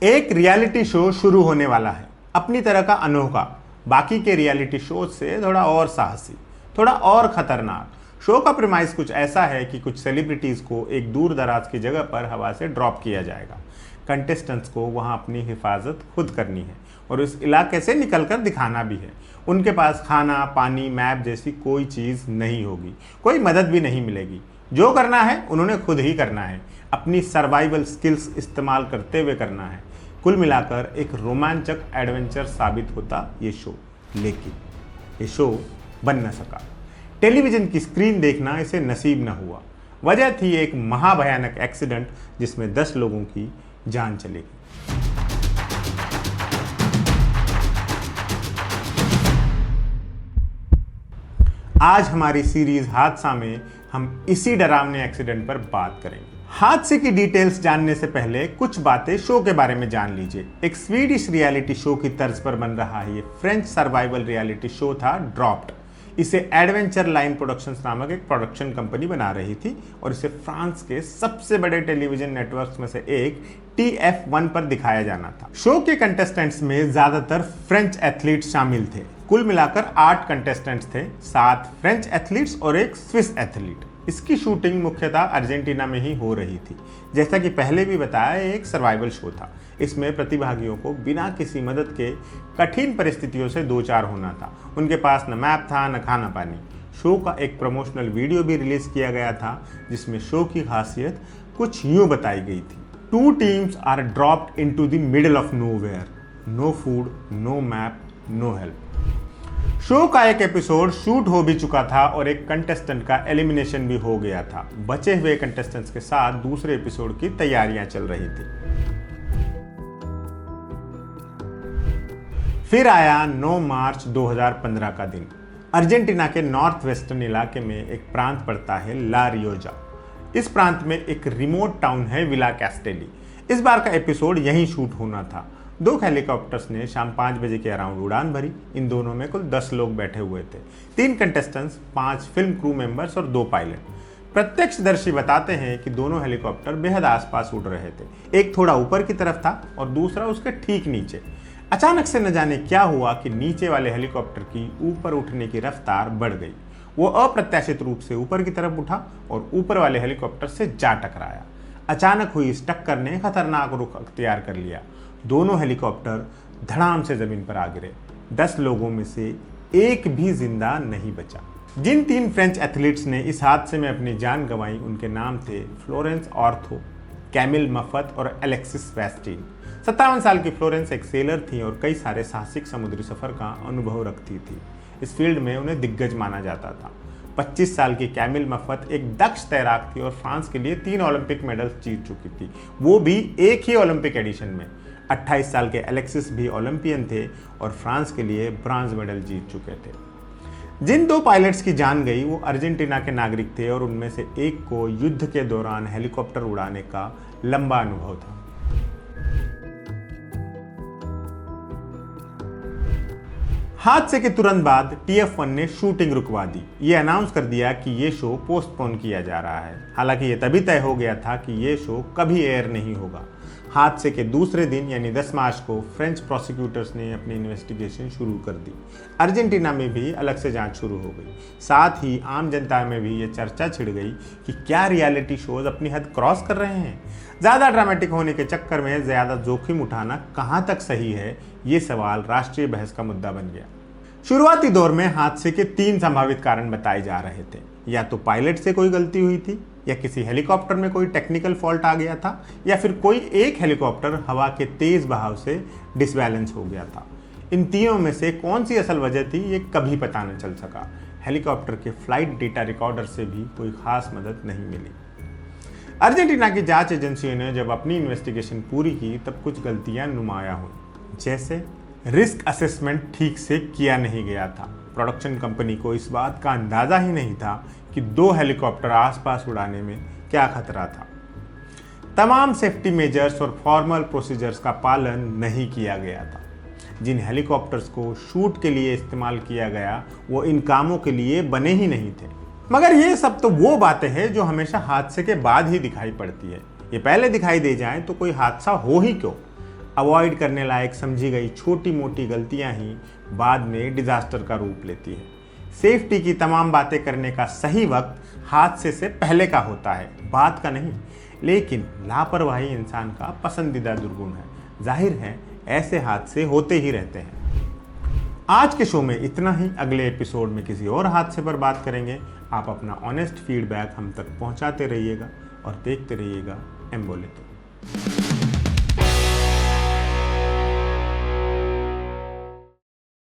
एक reality show शुरू होने वाला है, अपनी तरह का अनोखा, बाकी के रियलिटी शो से थोड़ा और साहसी, थोड़ा और खतरनाक। शो का प्रीमाइस कुछ ऐसा है कि कुछ सेलिब्रिटीज को एक दूर दराज की जगह पर हवा से ड्रॉप किया जाएगा। कंटेस्टेंट्स को वहां अपनी हिफाजत खुद करनी है और उस इलाके से निकलकर दिखाना भी है। उनके पास खाना, पानी, मैप जैसी कोई चीज़ नहीं होगी, कोई मदद भी नहीं मिलेगी। जो करना है उन्होंने खुद ही करना है, अपनी सर्वाइवल स्किल्स इस्तेमाल करते हुए करना है। कुल मिलाकर एक रोमांचक एडवेंचर साबित होता ये शो, लेकिन ये शो बन न सका। टेलीविज़न की स्क्रीन देखना इसे नसीब न हुआ। वजह थी एक महाभयानक एक्सीडेंट जिसमें 10 लोगों की जान चली गई। आज हमारी सीरीज हादसा में हम इसी डरावने एक्सीडेंट पर बात करेंगे। हादसे की डिटेल्स जानने से पहले कुछ बातें शो के बारे में जान लीजिए। एक स्वीडिश रियलिटी शो की तर्ज पर बन रहा है ये फ्रेंच सर्वाइवल रियलिटी शो था ड्रॉप्ड। इसे एडवेंचर लाइन प्रोडक्शंस नामक एक प्रोडक्शन कंपनी बना रही थी और इसे फ्रांस के सबसे बड़े टेलीविजन नेटवर्क्स में से एक TF1 पर दिखाया जाना था। शो के कंटेस्टेंट्स में ज्यादातर फ्रेंच एथलीट्स शामिल थे। कुल मिलाकर 8 कंटेस्टेंट्स थे, 7 फ्रेंच एथलीट्स और एक स्विस एथलीट। इसकी शूटिंग मुख्यतः अर्जेंटीना में ही हो रही थी। जैसा कि पहले भी बताया, एक सर्वाइवल शो था। इसमें प्रतिभागियों को बिना किसी मदद के कठिन परिस्थितियों से दो चार होना था। उनके पास न मैप था, न खाना पानी। शो का एक प्रमोशनल वीडियो भी रिलीज किया गया था जिसमें शो की खासियत कुछ यूं बताई गई थी। 2 teams are dropped into the middle of nowhere. No food, no map, no help. Show का एक एपिसोड शूट हो भी चुका था और एक कंटेस्टेंट का एलिमिनेशन भी हो गया था। बचे हुए कंटेस्टेंट्स के साथ दूसरे एपिसोड की तैयारियां चल रही थी। फिर आया 9 मार्च 2015 का दिन। अर्जेंटीना के नॉर्थ वेस्टर्न इलाके में एक प्रांत पड़ता है ला रियोजा। इस प्रांत में एक रिमोट टाउन है विला कैस्टेली। इस बार का एपिसोड यहीं शूट होना था। 2 हेलीकॉप्टर्स ने शाम 5 बजे के अराउंड उड़ान भरी। इन दोनों में कुल 10 लोग बैठे हुए थे, 3 कंटेस्टेंट्स, 5 फिल्म क्रू मेंबर्स और 2 पायलट। प्रत्यक्षदर्शी बताते हैं कि दोनों हेलीकॉप्टर बेहद आसपास उड़ रहे थे। एक थोड़ा ऊपर की तरफ था और दूसरा उसके ठीक नीचे। अचानक से न जाने क्या हुआ कि नीचे वाले हेलीकॉप्टर की ऊपर उठने की रफ्तार बढ़ गई। वो अप्रत्याशित रूप से ऊपर की तरफ उठा और ऊपर वाले हेलीकॉप्टर से जा टकराया। अचानक हुई इस टक्कर ने खतरनाक रुख अख्तियार कर लिया। दोनों हेलीकॉप्टर धड़ाम से जमीन पर आ गिरे। 10 लोगों में से एक भी जिंदा नहीं बचा। जिन 3 फ्रेंच एथलीट्स ने इस हादसे में अपनी जान गंवाई उनके नाम थे फ्लोरेंस ऑर्थो, कैमिल मफत और एलेक्सिस वेस्टीन। 57 साल की फ्लोरेंस एक सेलर थी और कई सारे साहसिक समुद्री सफर का अनुभव रखती थी। इस फील्ड में उन्हें दिग्गज माना जाता था। 25 साल की कैमिल मफत एक दक्ष तैराक थी और फ्रांस के लिए 3 ओलंपिक मेडल्स जीत चुकी थी, वो भी एक ही ओलंपिक एडिशन में। 28 साल के एलेक्सिस भी ओलंपियन थे और फ्रांस के लिए ब्रॉन्ज मेडल जीत चुके थे। जिन 2 पायलट्स की जान गई वो अर्जेंटीना के नागरिक थे और उनमें से एक को युद्ध के दौरान हेलीकॉप्टर उड़ाने का लंबा अनुभव था। हादसे के तुरंत बाद TF1 ने शूटिंग रुकवा दी। ये अनाउंस कर दिया कि ये शो पोस्टपोन किया जा रहा है। हालांकि ये तभी तय हो गया था कि ये शो कभी एयर नहीं होगा। हादसे के दूसरे दिन यानी 10 मार्च को फ्रेंच प्रोसिक्यूटर्स ने अपनी इन्वेस्टिगेशन शुरू कर दी। अर्जेंटीना में भी अलग से जांच शुरू हो गई। साथ ही आम जनता में भी ये चर्चा छिड़ गई कि क्या रियलिटी शोज अपनी हद क्रॉस कर रहे हैं। ज़्यादा ड्रामेटिक होने के चक्कर में ज़्यादा जोखिम उठाना कहाँ तक सही है, ये सवाल राष्ट्रीय बहस का मुद्दा बन गया। शुरुआती दौर में हादसे के 3 संभावित कारण बताए जा रहे थे। या तो पायलट से कोई गलती हुई थी, या किसी हेलीकॉप्टर में कोई टेक्निकल फॉल्ट आ गया था, या फिर कोई एक हेलीकॉप्टर हवा के तेज बहाव से डिसबैलेंस हो गया था। इन तीनों में से कौन सी असल वजह थी ये कभी पता न चल सका। हेलीकॉप्टर के फ्लाइट डेटा रिकॉर्डर से भी कोई खास मदद नहीं मिली। अर्जेंटीना की जांच एजेंसियों ने जब अपनी इन्वेस्टिगेशन पूरी की तब कुछ गलतियां नुमाया हुई। जैसे रिस्क असेसमेंट ठीक से किया नहीं गया था। प्रोडक्शन कंपनी को इस बात का अंदाजा ही नहीं था कि 2 हेलीकॉप्टर आसपास उड़ाने में क्या खतरा था। तमाम सेफ्टी मेजर्स और फॉर्मल प्रोसीजर्स का पालन नहीं किया गया था। जिन हेलीकॉप्टर्स को शूट के लिए इस्तेमाल किया गया वो इन कामों के लिए बने ही नहीं थे। मगर ये सब तो वो बातें हैं जो हमेशा हादसे के बाद ही दिखाई पड़ती है। ये पहले दिखाई दे जाए तो कोई हादसा हो ही क्यों। अवॉइड करने लायक समझी गई छोटी मोटी गलतियां ही बाद में डिजास्टर का रूप लेती है। सेफ्टी की तमाम बातें करने का सही वक्त हादसे से पहले का होता है, बाद का नहीं। लेकिन लापरवाही इंसान का पसंदीदा दुर्गुण है। जाहिर है ऐसे हादसे होते ही रहते हैं। आज के शो में इतना ही। अगले एपिसोड में किसी और हादसे पर बात करेंगे। आप अपना ऑनेस्ट फीडबैक हम तक पहुंचाते रहिएगा और देखते रहिएगा एम बोले तो।